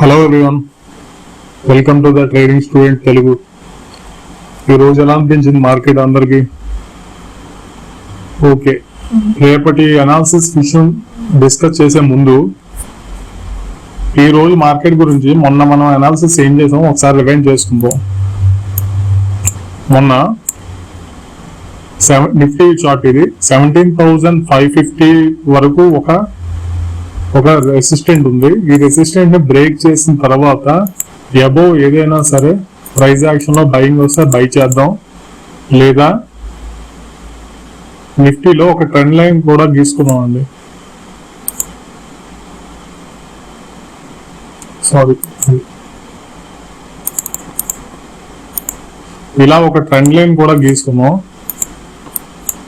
Hello everyone, welcome to the trading student Telugu. ఈరోజు ఎలా అనిపించింది మార్కెట్ అందరికి? ఓకే, రేపటి అనాలిసిస్ విషయం డిస్కస్ చేసే ముందు ఈ రోజు మార్కెట్ గురించి మొన్న మనం అనాలిసిస్ ఏం చేసాం ఒకసారి రివైండ్ చేసుకుందాం. మొన్న నిఫ్టీ చార్ట్ ఇది 17,550 వరకు ఒక రెసిస్టెంట్ ఉంది. ఈ రెసిస్టెంట్ ని బ్రేక్ చేసిన తర్వాత అబోవ్ ఏదైనా సరే ప్రైస్ యాక్షన్ లో బయింగ్ వస్తే బై చేద్దాం, లేదా నిఫ్టీలో ఒక ట్రెండ్ లైన్ కూడా గీసుకున్నాం అండి. ఇలా ఒక ట్రెండ్ లైన్ కూడా గీసుకున్నాం.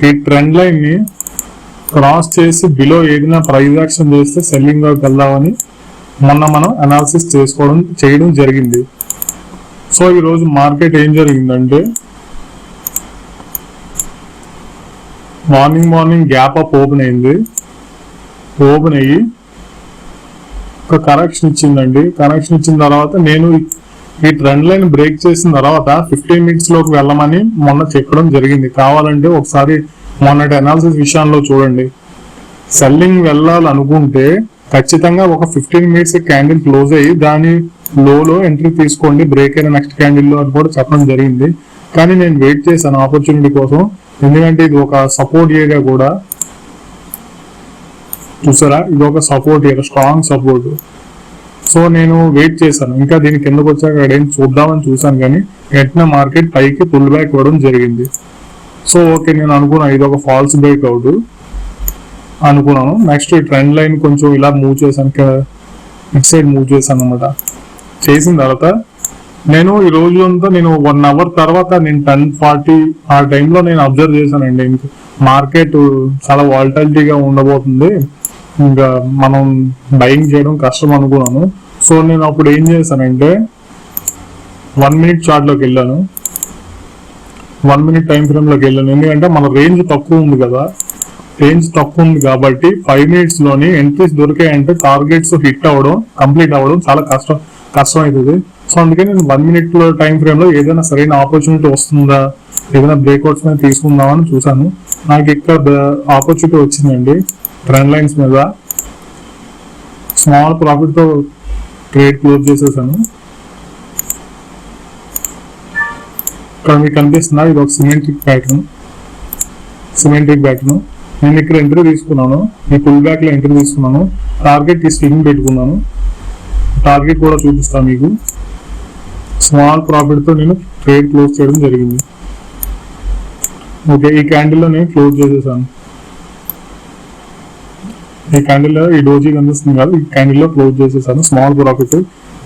ఈ ట్రెండ్ లైన్ ని క్రాస్ చేసి బిలో ఏదైనా ప్రైస్ యాక్షన్ చేస్తే సెల్లింగ్ లోకి వెళ్దామని మొన్న మనం అనాలిసిస్ చేయడం జరిగింది. సో ఈరోజు మార్కెట్ ఏం జరిగిందంటే మార్నింగ్ గ్యాప్ అప్ ఓపెన్ అయింది. ఓపెన్ అయ్యి ఒక కరెక్షన్ ఇచ్చిందండి. కరెక్షన్ ఇచ్చిన తర్వాత నేను ఈ ట్రెండ్ లైన్ బ్రేక్ చేసిన తర్వాత 15 minutes లోకి వెళ్ళమని మొన్న చెప్పడం జరిగింది. కావాలంటే ఒకసారి మొన్నటి అనాలిసిస్ విషయాల్లో చూడండి. సెల్లింగ్ వెళ్ళాలనుకుంటే ఖచ్చితంగా ఒక 15 minutes క్యాండిల్ క్లోజ్ అయ్యి దాని లోలో ఎంట్రీ తీసుకోండి, బ్రేక్ అయిన నెక్స్ట్ క్యాండిల్లో అని కూడా చెప్పడం జరిగింది. కానీ నేను వెయిట్ చేశాను ఆపర్చునిటీ కోసం, ఎందుకంటే ఇది ఒక సపోర్ట్ ఏరియా కూడా. చూసారా, ఇది ఒక support area, strong support. So నేను వెయిట్ చేశాను, ఇంకా దీని కిందకు వచ్చాక అక్కడేం చూద్దామని చూసాను, కానీ వెంటనే మార్కెట్ పైకి పుల్ బ్యాక్ అవ్వడం జరిగింది. సో ఓకే, నేను అనుకున్నాను ఇది ఒక ఫాల్స్ బ్రేక్అవుట్ అనుకున్నాను. నెక్స్ట్ ట్రెండ్ లైన్ కొంచెం ఇలా మూవ్ చేశాను, ఇట్ సైడ్ మూవ్ చేశాను అనమాట. చేసిన తర్వాత నేను ఈ రోజు అంతా నేను 1 hour తర్వాత నేను 10:40 ఆ టైంలో నేను అబ్జర్వ్ చేశానండి. మార్కెట్ చాలా వాలటాలిటీగా ఉండబోతుంది, ఇంకా మనం బయింగ్ చేయడం కష్టం అనుకున్నాను. సో నేను అప్పుడు ఏం చేశానంటే 1 minute చార్ట్లోకి వెళ్ళాను, 1 minute టైం ఫ్రేమ్ లోకి వెళ్ళాను. ఎందుకంటే మన రేంజ్ తక్కువ ఉంది కదా, రేంజ్ తక్కువ ఉంది కాబట్టి 5 minutes లోని ఎంట్రీస్ దొరికాయంటే టార్గెట్స్ హిట్ అవ్వడం, కంప్లీట్ అవ్వడం చాలా కష్టం అవుతుంది. సో అందుకే నేను 1 minute టైం ఫ్రేమ్ లో ఏదైనా సరైన ఆపర్చునిటీ వస్తుందా, ఏదైనా బ్రేక్అవుట్స్ మీద తీసుకుందామని చూసాను. నాకు ఇక్కడ ఆపర్చునిటీ వచ్చిందండి. ట్రెండ్ లైన్స్ మీద స్మాల్ ప్రాఫిట్ తో ట్రేడ్ క్లోజ్ చేసేసాను. ఇక్కడ మీకు కనిపిస్తుందా, ఇది ఒక సిమెట్రిక్ ప్యాటర్న్. నేను ఇక్కడ ఎంట్రీ తీసుకున్నాను, ఈ పుల్ బ్యాక్ లో ఎంట్రీ తీసుకున్నాను, టార్గెట్ ఈ స్వింగ్ పెట్టుకున్నాను. టార్గెట్ కూడా చూపిస్తాను మీకు. స్మాల్ ప్రాఫిట్ తో నేను ట్రేడ్ క్లోజ్ చేయడం జరిగింది. ఓకే, ఈ క్యాండిల్ లో నేను క్లోజ్ చేసేసాను. ఈ క్యాండిల్ లో ఈ డోజీ కనిపిస్తుంది కదా, ఈ క్యాండిల్ లో క్లోజ్ చేసేసాను స్మాల్ ప్రాఫిట్.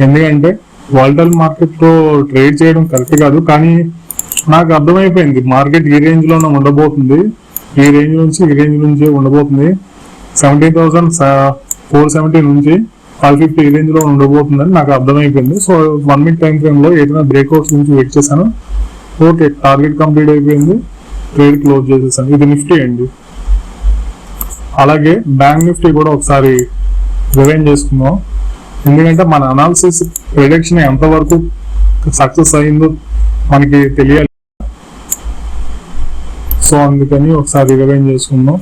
ఎందుకంటే వాలటైల్ మార్కెట్ లో ట్రేడ్ చేయడం కరెక్ట్ కాదు, కానీ నాకు అర్థమైపోయింది మార్కెట్ ఈ రేంజ్ లోనే ఉండబోతుంది, ఈ రేంజ్ నుంచి ఉండబోతుంది. 17,470 నుంచి 550 ఈ రేంజ్ లో ఉండబోతుందని నాకు అర్థమైపోయింది. సో 1 minute టైం ఫ్రేమ్ లో ఏదైనా బ్రేక్అవుట్స్ నుంచి వెయిట్ చేశాను. ఓకే, టార్గెట్ కంప్లీట్ అయిపోయింది, ట్రేడ్ క్లోజ్ చేసేసాను. ఇది నిఫ్టీ అండి. అలాగే బ్యాంక్ నిఫ్టీ కూడా ఒకసారి రివైండ్ చేసుకుందాం, ఎందుకంటే మన అనాలిసిస్ ప్రిడిక్షన్ ఎంతవరకు సక్సెస్ అయిందో మనకి తెలియాలి. సో అందుకని ఒకసారి రివైండ్ చేసుకుందాం.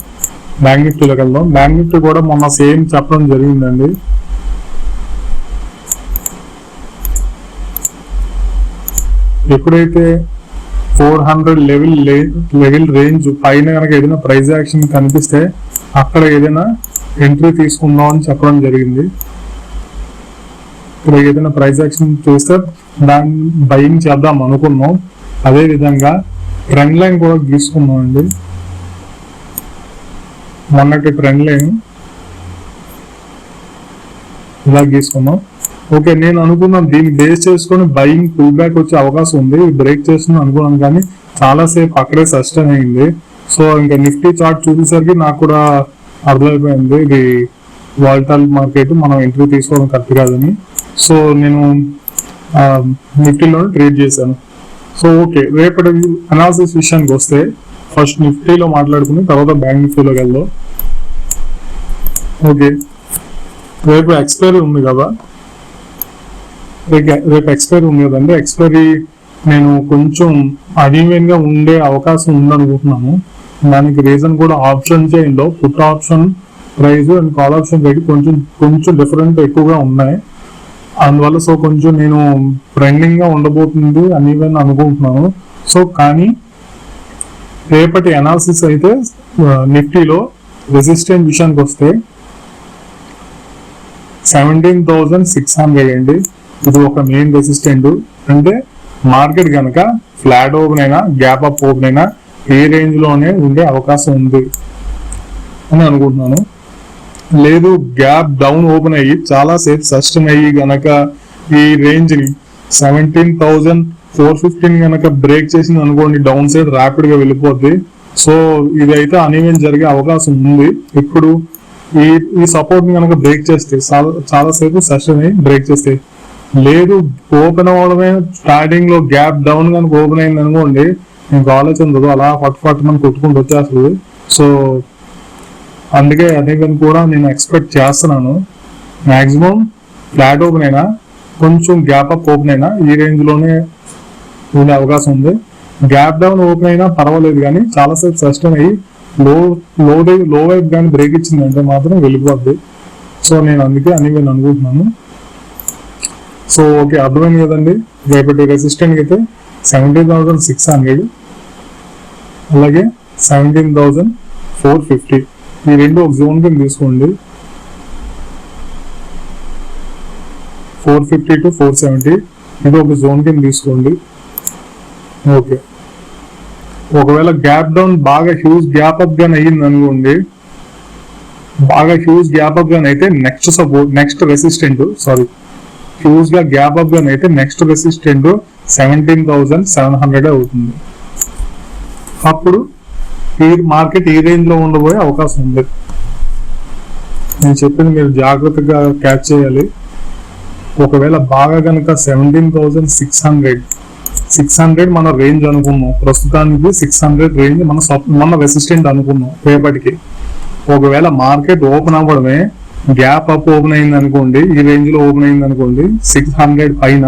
బ్యాంక్ నిఫ్టీలోకి వెళ్దాం. బ్యాంక్ నిఫ్టీ కూడా మొన్న సేమ్ చెప్పడం జరిగిందండి. ఎప్పుడైతే 400 లెవెల్ రేంజ్ పైన కనుక ఏదైనా ప్రైస్ యాక్షన్ కనిపిస్తే అక్కడ ఏదైనా ఎంట్రీ తీసుకుందాం అని చెప్పడం జరిగింది. ఇక్కడ ఏదైనా ప్రైస్ యాక్షన్ చూస్తే దాన్ని బయింగ్ చేద్దాం అనుకున్నాం. అదే విధంగా ట్రెండ్ లైన్ కూడా గీసుకున్నాం అండి. మొన్నటి ట్రెండ్ లైన్ ఇలా గీసుకున్నాం. ఓకే, నేను అనుకున్నాను దీన్ని బేస్ చేసుకొని బయింగ్ పుల్ బ్యాక్ వచ్చే అవకాశం ఉంది, బ్రేక్ చేస్తున్నాం అనుకున్నాను, కానీ చాలాసేపు అక్కడే సస్టైన్ అయింది. సో ఇంకా నిఫ్టీ చార్ట్ చూసేసరికి నాకు కూడా అర్థమైపోయింది ఇది వాలటైల్ మార్కెట్, మనం ఎంట్రీ తీసుకోవడం కరెక్ట్ కాదని. సో నేను నిఫ్టీలో ట్రేడ్ చేశాను. సో ఓకే, రేపటి అనాలిసిస్ విషయానికి వస్తే ఫస్ట్ నిఫ్టీలో మాట్లాడుకుని తర్వాత బ్యాంక్ నిఫ్టీలోకి వెళ్దాం. ఓకే, రేపు ఎక్స్పైరీ ఉంది కదా, రేపు ఎక్స్పైరీ ఉంది కదండి, ఎక్స్పైరీ నేను కొంచెం అన్ఈవెన్ గా ఉండే అవకాశం ఉందనుకుంటున్నాను. దానికి రీజన్ కూడా ఆప్షన్ చైన్ లో put option price and call option rate కొంచెం డిఫరెంట్ ఎక్కువగా ఉన్నాయి. అందువల్ల సో కొంచెం నేను ట్రెండింగ్ గా ఉండబోతుంది అన్ఈవెన్ అనుకుంటున్నాను. సో కానీ రేపటి అనాలిసిస్ అయితే నిఫ్టీలో రెసిస్టెంట్ విషయానికి వస్తే 17,600 అండి. ఇది ఒక మెయిన్ రెసిస్టెంట్. అంటే మార్కెట్ కనుక ఫ్లాట్ ఓపెన్ అయినా గ్యాప్ అప్ ఓపెన్ అయినా ఏ రేంజ్ లోనే ఉండే అవకాశం ఉంది అని అనుకుంటున్నాను. లేదు గ్యాప్ డౌన్ ఓపెన్ అయ్యి చాలా సేపు సస్టైన్ అయ్యి గనక ఈ రేంజ్ ని 17,415 గనక బ్రేక్ చేసింది అనుకోండి, డౌన్ సైడ్ ర్యాపిడ్ గా వెళ్ళిపోద్ది. సో ఇది అయితే అన్ఈవెన్ జరిగే అవకాశం ఉంది. ఇప్పుడు ఈ సపోర్ట్ ని కనుక బ్రేక్ చేస్తే చాలా సేపు సస్టైన్ అయ్యి బ్రేక్ చేస్తే, లేదు ఓపెన్ అవ్వడమే స్టార్టింగ్ లో గ్యాప్ డౌన్ కనుక ఓపెన్ అయింది అనుకోండి, మీకు ఆలోచన ఉండదు, అలా ఫట్ మనం కొట్టుకుంటూ వచ్చేస్తుంది. సో అందుకే అన్ఈవెన్ కూడా నేను ఎక్స్పెక్ట్ చేస్తున్నాను. మాక్సిమం ఫ్లాట్ ఓపెన్ అయినా కొంచెం గ్యాప్ అప్ ఓపెన్ అయినా ఈ రేంజ్ లోనే ఉండే అవకాశం ఉంది. గ్యాప్ డౌన్ ఓపెన్ అయినా పర్వాలేదు, కానీ చాలాసేపు సస్టైన్ అయ్యి లో వైపు కానీ బ్రేక్ ఇచ్చిందంటే మాత్రం వెళ్ళిపోద్ది. సో నేను అందుకే అన్ఈవెన్ అనుకుంటున్నాను. సో ఓకే, అర్థమైంది కదండి. రేపటి రెసిస్టెంట్ అయితే 17,600 అలాగే 17,450 ఈ రెండు ఒక జోన్ కింద తీసుకోండి. 450 to 470 ఇది ఒక జోన్ కింద తీసుకోండి. ఓకే, ఒకవేళ గ్యాప్ డౌన్ బాగా హ్యూజ్ గ్యాప్ అప్ గాని అయ్యింది అనుకోండి, బాగా హ్యూజ్ గ్యాప్ అప్ గాని అయితే నెక్స్ట్ రెసిస్టెంట్ హ్యూజ్ గా గ్యాప్ అప్ గాని అయితే నెక్స్ట్ రెసిస్టెంట్ 17,700 అవుతుంది. అప్పుడు ఈ మార్కెట్ ఈ రేంజ్ లో ఉండబోయే అవకాశం ఉంది. నేను చెప్పింది మీరు జాగ్రత్తగా క్యాచ్ చేయాలి. ఒకవేళ బాగా కనుక 17,600 మన రేంజ్ అనుకున్నాం, ప్రస్తుతానికి 600 రేంజ్ మన రెసిస్టెంట్ అనుకున్నాం రేపటికి. ఒకవేళ మార్కెట్ ఓపెన్ అవ్వడమే గ్యాప్ అప్ ఓపెన్ అయింది అనుకోండి, ఈ రేంజ్ లో ఓపెన్ అయింది అనుకోండి 600 పైన,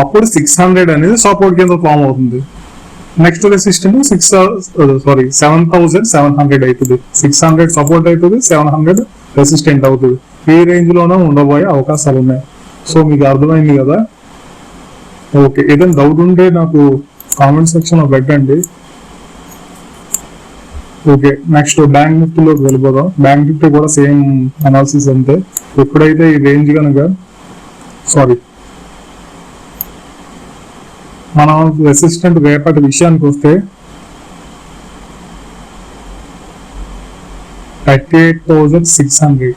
అప్పుడు 600 అనేది సపోర్ట్ కింద ఫామ్ అవుతుంది. నెక్స్ట్ రెసిస్టెంట్ 7,700 అవుతుంది. 600 సపోర్ట్ అవుతుంది, 700 రెసిస్టెంట్ అవుతుంది. ఈ రేంజ్ లోనే ఉండబోయే అవకాశాలు ఉన్నాయి. సో మీకు అర్థమైంది కదా. ఓకే, ఏదైనా డౌట్ ఉంటే నాకు కామెంట్ సెక్షన్ లో పెట్టండి. ఓకే, నెక్స్ట్ బ్యాంక్ నిఫ్టీలోకి వెళ్ళిపోదాం. బ్యాంక్ నిఫ్టీ కూడా సేమ్ అనాలిసిస్ అంతే. ఎప్పుడైతే ఈ రేంజ్ కనుక మనం రెసిస్టెంట్ రేపటి విషయానికి వస్తే 38,600.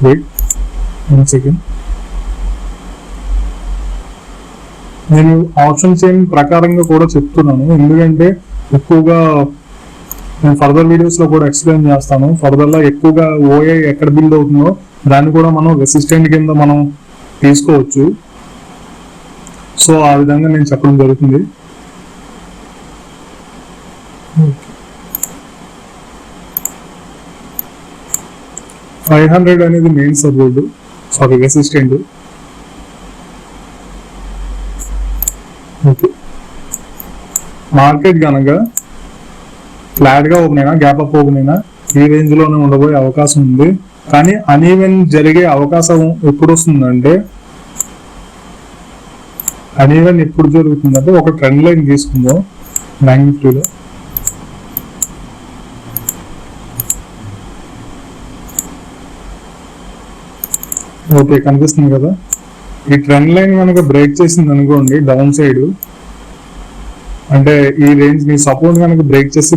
వెయిట్ 1 సెకండ్, నేను ఆప్షన్ చైన్ ప్రకారంగా కూడా చెప్తున్నాను, ఎందుకంటే ఎక్కువగా నేను ఫర్దర్ వీడియోస్ లో కూడా ఎక్స్ప్లెయిన్ చేస్తాను. ఫర్దర్ లా ఎక్కువగా ఓఏ ఎక్కడ బిల్డ్ అవుతుందో దాన్ని కూడా మనం రెసిస్టెంట్ కింద మనం తీసుకోవచ్చు. సో ఆ విధంగా నేను చెప్పడం జరుగుతుంది. 500 అనేది main support, resistant. Okay, market కనుక ఫ్లాట్ గా ఓపెన్ అయినా గ్యాప్ అప్ ఓపెన్ అయినా ఈ రేంజ్ లోనే ఉండబోయే అవకాశం ఉంది. కానీ అన్ఈవెన్ జరిగే అవకాశం ఎప్పుడు వస్తుందంటే, అన్ఈవెన్ ఎప్పుడు జరుగుతుందంటే, ఒక ట్రెండ్ లైన్ తీసుకుందాం బ్యాంక్ నిఫ్టీలో. ఓకే, కనిపిస్తుంది కదా. ఈ ట్రెండ్ లైన్ కనుక బ్రేక్ చేసింది అనుకోండి డౌన్ సైడ్, అంటే ఈ రేంజ్ ని సపోర్ట్ కనుక బ్రేక్ చేసి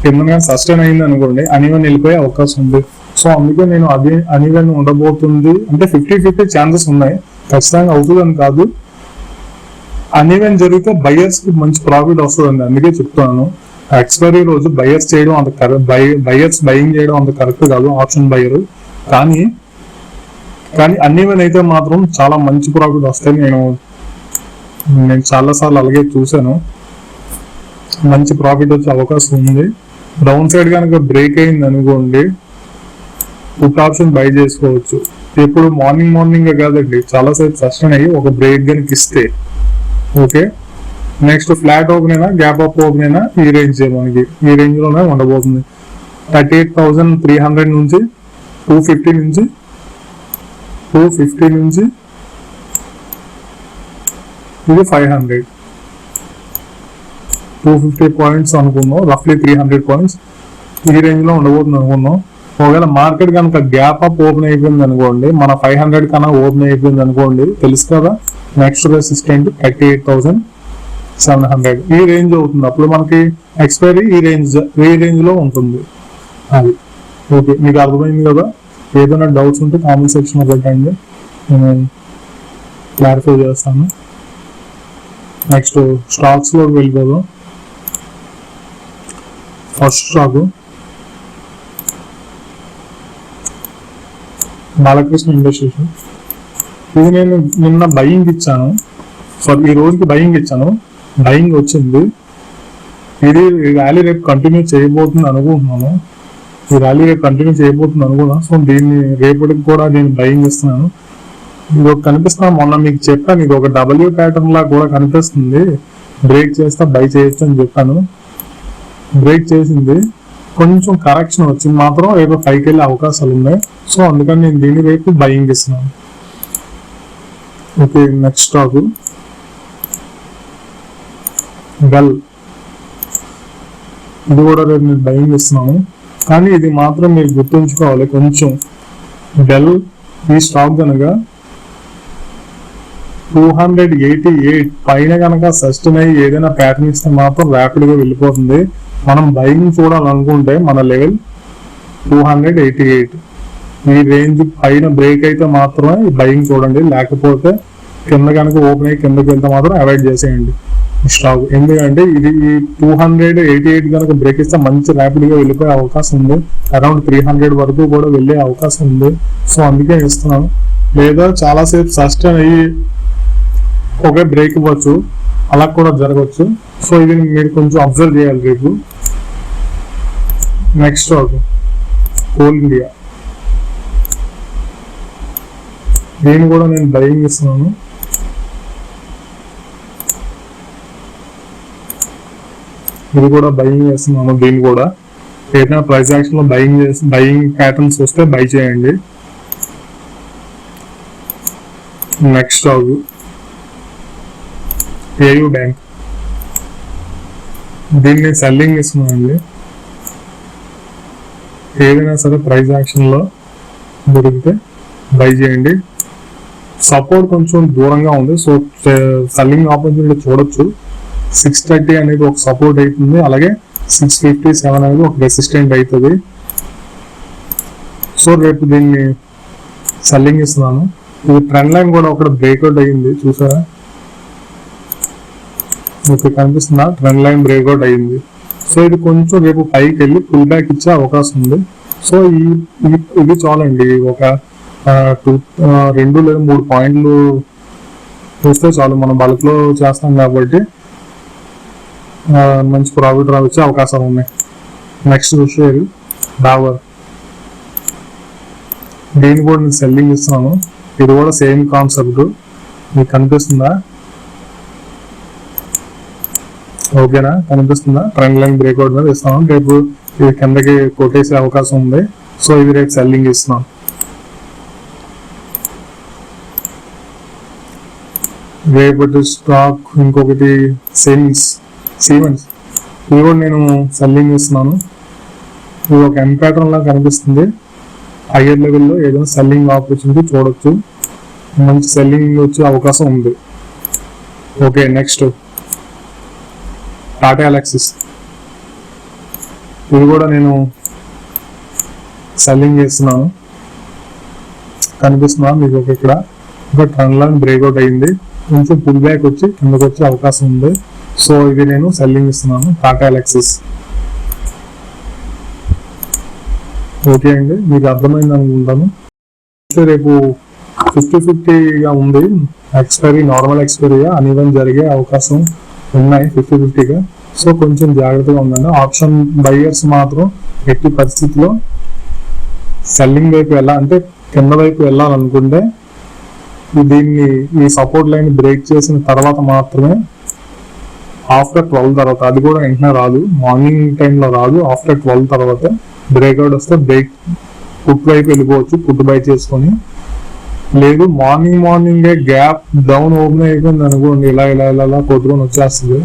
కింద సస్టైన్ అయింది అనుకోండి, అన్ఈవెన్ వెళ్ళిపోయే అవకాశం ఉంది. సో అందుకే నేను అదే అన్ఈవెన్ ఉండబోతుంది అంటే 50-50 ఛాన్సెస్ ఉన్నాయి. ఖచ్చితంగా అవుతుంది అని కాదు. అన్ఈవెన్ జరిగితే బయర్స్ కి మంచి ప్రాఫిట్ వస్తుందండి, అందుకే చెప్తున్నాను. ఎక్స్పైరీ రోజు బయర్స్ చేయడం అంత బయర్స్ బయింగ్ చేయడం అంత కరెక్ట్ కాదు, ఆప్షన్ బయర్. కానీ అన్ఈవెన్ అయితే మాత్రం చాలా మంచి ప్రాఫిట్ వస్తాయి. నేను చాలా సార్లు అలాగే చూసాను, మంచి ప్రాఫిట్ వచ్చే అవకాశం ఉంది. డౌన్ సైడ్ కనుక బ్రేక్ అయింది అనుకోండి, పుట్ ఆప్షన్ బై చేసుకోవచ్చు. ఇప్పుడు మార్నింగ్ కాదండి, చాలాసేపు సస్టైన్ అయ్యి ఒక బ్రేక్ కనుక ఇస్తే ఓకే. నెక్స్ట్ ఫ్లాట్ ఓపెన్ అయినా గ్యాప్ అప్ ఓపెన్ అయినా ఈ రేంజ్ మనకి ఈ రేంజ్ లోనే ఉండబోతుంది. 38,300 నుంచి 250 నుంచి 250 నుంచి ఇది 500 250 పాయింట్స్ అనుకున్నాం, రఫ్లీ 300 పాయింట్స్ ఈ రేంజ్ లో ఉండబోతుంది అనుకున్నాం. ఒకవేళ మార్కెట్ కనుక గ్యాప్ అప్ ఓపెన్ అయిపోయింది అనుకోండి, మన 500 కన్నా ఓపెన్ అయిపోయింది అనుకోండి, తెలుసు కదా నెక్స్ట్ రెసిస్టెంట్ 38,700 ఈ రేంజ్ అవుతుంది. అప్పుడు మనకి ఎక్స్పైరీ ఈ రేంజ్ లో ఉంటుంది. అది ఓకే, మీకు అర్థమైంది కదా. ఏదైనా డౌట్స్ ఉంటే కామెంట్ సెక్షన్ లో పెట్టండి, నేను క్లారిఫై చేస్తాను. నెక్స్ట్ స్టాక్స్ లోకి వెళ్ళిపోదాం. First stock Balakrishna industries. ఇది నేను నిన్న బయింగ్ ఇచ్చాను, సారీ ఈ రోజుకి బయింగ్ ఇచ్చాను, బయింగ్ వచ్చింది. ఇది ర్యాలీ రేపు కంటిన్యూ చేయబోతుంది అనుకుంటున్నాను, సో దీన్ని రేపటికి కూడా నేను బయింగ్ ఇస్తున్నాను. ఇది కనిపిస్తున్నా, మొన్న మీకు చెప్పాను, ఇది ఒక డబ్ల్యూ ప్యాటర్న్ లా కూడా కనిపిస్తుంది, బ్రేక్ చేస్తా బై చేయొచ్చు అని చెప్పాను. బ్రేక్ చేసింది, కొంచెం కరెక్షన్ వచ్చింది మాత్రం రేపు పైకి వెళ్ళే అవకాశాలు ఉన్నాయి. సో అందుకని నేను దీన్ని రేపు బయింగ్ ఇస్తున్నాను. Okay, next stock bell. ఇది కూడా రేపు నేను బయింగ్ ఇస్తున్నాను, కానీ ఇది మాత్రం మీరు గుర్తుంచుకోవాలి కొంచెం. బెల్ ఈ స్టాక్ కనుక 288 పైన కనుక సస్టైన్ అయ్యి ఏదైనా ప్యాటర్న్ ఇస్తే మాత్రం ర్యాపిడ్ గా వెళ్ళిపోతుంది. మనం బయింగ్ చూడాలనుకుంటే మన లెవెల్ 288 ఈ రేంజ్ పైన బ్రేక్ అయితే మాత్రమే బయింగ్ చూడండి, లేకపోతే కింద కనుక ఓపెన్ అయ్యి కిందకి వెళ్తే మాత్రం అవాయిడ్ చేసేయండి స్టాక్. ఎందుకంటే ఇది 288 కనుక బ్రేక్ ఇస్తే మంచి ర్యాపిడ్ గా వెళ్ళిపోయే అవకాశం ఉంది, అరౌండ్ 300 వరకు కూడా వెళ్ళే అవకాశం ఉంది. సో అందుకే ఇస్తున్నాను. లేదా చాలాసేపు సస్టైన్ అయ్యి ఒకే బ్రేక్ ఇవ్వచ్చు, అలా కూడా జరగవచ్చు. సో ఇది మీరు కొంచెం అబ్జర్వ్ చేయాలి రేపు. Next stock coal India. దీన్ని కూడా నేను బయింగ్ ఇస్తున్నాను. ఇది కూడా బయింగ్ చేస్తున్నాను. దీన్ని కూడా ఏదైనా ప్రైస్ యాక్షన్ లో బయింగ్ ప్యాటర్న్స్ వస్తే బై చేయండి. Next stock AU bank. దీన్ని సెల్లింగ్ ఇస్తున్నానండి. ఏదైనా సరే ప్రైస్ యాక్షన్ లో దొరికితే బై చేయండి. సపోర్ట్ కొంచెం దూరంగా ఉంది, సో సెల్లింగ్ ఆపర్చునిటీ చూడొచ్చు. 630 అనేది ఒక సపోర్ట్ అవుతుంది, అలాగే 657 అనేది ఒక రెసిస్టెంట్ అవుతుంది. సో రేపు దీన్ని సెల్లింగ్ ఇస్తున్నాను. ఇది ట్రెండ్ లైన్ కూడా ఒకటి బ్రేక్అవుట్ అయ్యింది, చూసారా? మీకు కనిపిస్తుందా? ట్రెండ్ లైన్ బ్రేక్అవుట్ అయ్యింది. సో ఇది కొంచెం రేపు పైకి వెళ్ళి పుల్ బ్యాక్ ఇచ్చే అవకాశం ఉంది. సో ఇది చాలండి, ఒక 2 లేదా 3 పాయింట్లు చూస్తే చాలు. మనం బల్క్ లో చేస్తాం కాబట్టి మంచి ప్రాఫిట్ రావచ్చే అవకాశాలు ఉన్నాయి. Next share Dabur. దీన్ని కూడా నేను సెల్లింగ్ ఇస్తున్నాను. ఇది కూడా సేమ్ కాన్సెప్ట్, మీకు కనిపిస్తుందా? ఓకేనా, కనిపిస్తుందా? ట్రెండ్ లైన్ బ్రేక్అవుట్ మీద ఇస్తున్నాను. రేపు ఇది కిందకి కొట్టేసే అవకాశం ఉంది. సో ఇది రేపు సెల్లింగ్ ఇస్తున్నాను. రేపటి స్టాక్ ఇంకొకటి సిమెన్స్. ఇది కూడా నేను సెల్లింగ్ ఇస్తున్నాను. ఇది ఒక ఎం ప్యాటర్న్ లా కనిపిస్తుంది. హైయర్ లెవెల్లో ఏదైనా సెల్లింగ్ ఆపర్చునిటీ చూడొచ్చు, మంచి సెల్లింగ్ వచ్చే అవకాశం ఉంది. Okay, next Tata Elxsi. ఇది కూడా నేను సెల్లింగ్ చేస్తున్నాను. కనిపిస్తున్నా మీకు ఇక్కడ ఒక ట్రెండ్ లైన్ బ్రేక్అవుట్ అయింది, కొంచెం పుల్ బ్యాక్ వచ్చి కిందకి వచ్చే అవకాశం ఉంది. సో ఇది నేను సెల్లింగ్ ఇస్తున్నాను, టాటా ఎలక్సిస్. ఓకే అండి, మీకు అర్థమైంది అనుకుంటాను. రేపు 50-50గా ఉంది ఎక్స్పైరీ, నార్మల్ ఎక్స్పైరీగా అన్ఈవెన్ జరిగే అవకాశం ఉన్నాయి 50-50గా. సో కొంచెం జాగ్రత్తగా ఉండండి. ఆప్షన్ బయ్యర్స్ మాత్రం ఎట్టి పరిస్థితిలో సెల్లింగ్ వైపు అంటే కింద వైపు వెళ్ళాలనుకుంటే దీన్ని ఈ సపోర్ట్ లైన్ బ్రేక్ చేసిన తర్వాత మాత్రమే ఆఫ్టర్ 12 తర్వాత, అది కూడా వెంటనే రాదు, మార్నింగ్ టైంలో రాదు, ఆఫ్టర్ 12 తర్వాత బ్రేక్అవుట్ వస్తే బ్రేక్ పుట్ వైపు వెళ్ళిపోవచ్చు, పుట్ బై చేసుకొని. లేదు మార్నింగే గ్యాప్ డౌన్ ఓపెన్ అయిపోయింది అనుకోండి, ఇలా ఇలా ఇలా ఇలా కొట్టుకొని వచ్చేస్తుంది.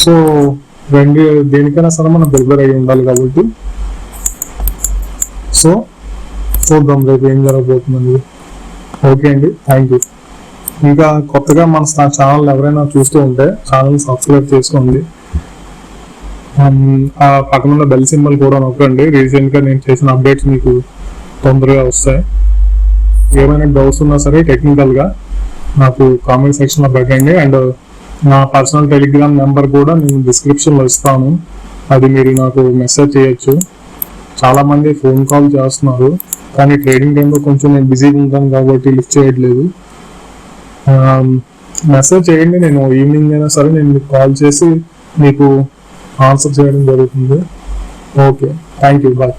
సో దేనికైనా సరే మనం ప్రిపేర్ అయ్యి ఉండాలి కాబట్టి. సో చూద్దాం రేపు ఏం జరగబోతుంది. ఓకే అండి, థ్యాంక్ యూ. ఇంకా కొత్తగా మన ఛానల్ ఎవరైనా చూస్తూ ఉంటే ఛానల్ సబ్స్క్రైబ్ చేసుకోండి. ఆ పక్కన బెల్ సింబల్ కూడా నొక్కండి. రీసెంట్ గా నేను చేసిన అప్డేట్స్ మీకు తొందరగా వస్తాయి. ఏమైనా డౌట్స్ ఉన్నా సరే టెక్నికల్ గా నాకు కామెంట్ సెక్షన్ లో పెట్టండి. అండ్ నా పర్సనల్ టెలిగ్రామ్ నెంబర్ కూడా నేను డిస్క్రిప్షన్ లో ఇస్తాను, అది మీరు నాకు మెసేజ్ చేయొచ్చు. చాలా మంది ఫోన్ కాల్ చేస్తున్నారు, కానీ ట్రేడింగ్ టైంలో కొంచెం నేను బిజీగా ఉంటాను కాబట్టి లిఫ్ట్ చేయట్లేదు. మెసేజ్ చేయండి, నేను ఈవినింగ్ అయినా సరే నేను మీకు కాల్ చేసి మీకు ఆన్సర్ చేయడం జరుగుతుంది. Okay, thank you, bye.